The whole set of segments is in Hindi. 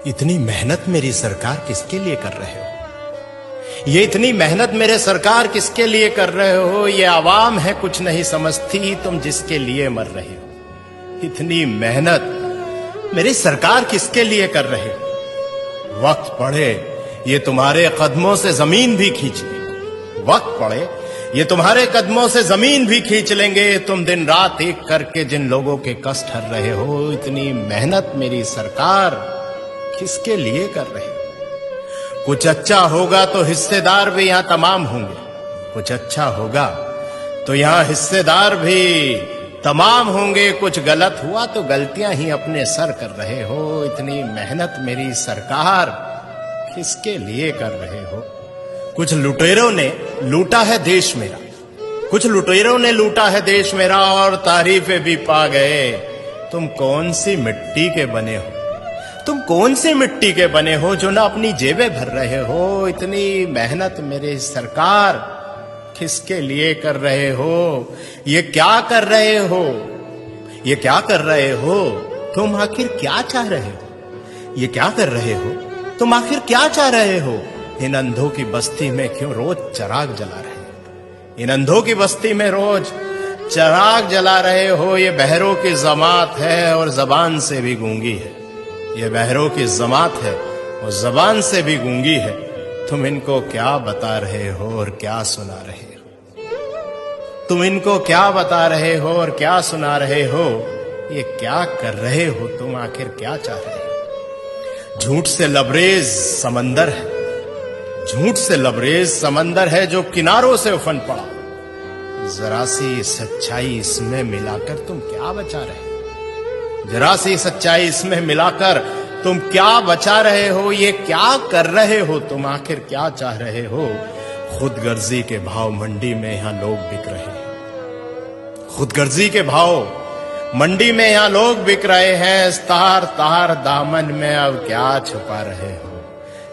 इतनी मेहनत मेरी सरकार किसके लिए कर रहे हो? ये इतनी मेहनत मेरे सरकार किसके लिए कर रहे हो? ये आवाम है कुछ नहीं समझती, तुम जिसके लिए मर रहे हो। इतनी मेहनत मेरी सरकार किसके लिए कर रहे हो? वक्त पड़े ये तुम्हारे कदमों से जमीन भी खींच लेंगे। वक्त पड़े ये तुम्हारे कदमों से जमीन भी खींच लेंगे। तुम दिन रात एक करके जिन लोगों के कष्ट हर रहे हो, इतनी मेहनत मेरी सरकार किसके लिए कर रहे हो? कुछ अच्छा होगा तो हिस्सेदार भी यहां तमाम होंगे। कुछ अच्छा होगा तो यहां हिस्सेदार भी तमाम होंगे। कुछ गलत हुआ तो गलतियां ही अपने सर कर रहे हो। इतनी मेहनत मेरी सरकार किसके लिए कर रहे हो? कुछ लुटेरों ने लूटा है देश मेरा, कुछ लुटेरों ने लूटा है देश मेरा और तारीफें भी पा गए। तुम कौन सी मिट्टी के बने हो? तुम कौन सी मिट्टी के बने हो जो ना अपनी जेबें भर रहे हो? इतनी मेहनत मेरे सरकार किसके लिए कर रहे हो? ये क्या कर रहे हो? ये क्या कर रहे हो? तुम आखिर क्या चाह रहे हो? ये क्या कर रहे हो? तुम आखिर क्या चाह रहे हो? इन अंधों की बस्ती में क्यों रोज चिराग जला रहे हो? इन अंधों की बस्ती में रोज चिराग जला रहे हो। ये बहरों की जमात है और जबान से भी गूंगी है। ये बहरों की जमात है और जबान से भी गूंगी है। तुम इनको क्या बता रहे हो और क्या सुना रहे हो? तुम इनको क्या बता रहे हो और क्या सुना रहे हो? ये क्या कर रहे हो? तुम आखिर क्या चाह रहे हो? झूठ से लबरेज समंदर है, झूठ से लबरेज समंदर है जो किनारों से उफन पड़ा। जरा सी सच्चाई इसमें मिलाकर तुम क्या बचा रहे हो? जरा सी सच्चाई इसमें मिलाकर तुम क्या बचा रहे हो? ये क्या कर रहे हो? तुम आखिर क्या चाह रहे हो? खुदगर्जी के भाव मंडी में यहां लोग बिक रहे हैं। खुदगर्जी के भाव मंडी में यहां लोग बिक रहे हैं। इस तार तार दामन में अब क्या छुपा रहे हो?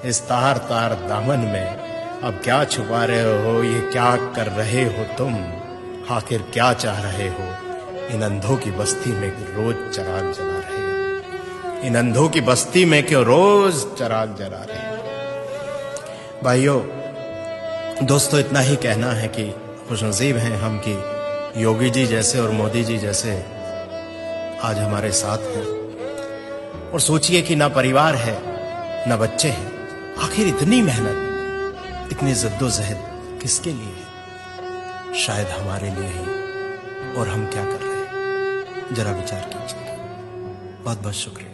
इस तार तार दामन में अब क्या छुपा रहे हो? ये क्या कर रहे हो तुम? आखिर क्या चाह रहे हो? इन अंधों की बस्ती में रोज चिराग जला रहे हो। इन अंधों की बस्ती में क्यों रोज चिराग जला रहे हो? भाइयों दोस्तों, इतना ही कहना है कि खुशनसीब हैं हम कि योगी जी जैसे और मोदी जी जैसे आज हमारे साथ हैं। और सोचिए कि ना परिवार है ना बच्चे हैं, आखिर इतनी मेहनत इतनी जद्दोजहद किसके लिए है? शायद हमारे लिए ही। और हम क्या कर रहे हैं जरा विचार कीजिए। बहुत बहुत शुक्रिया।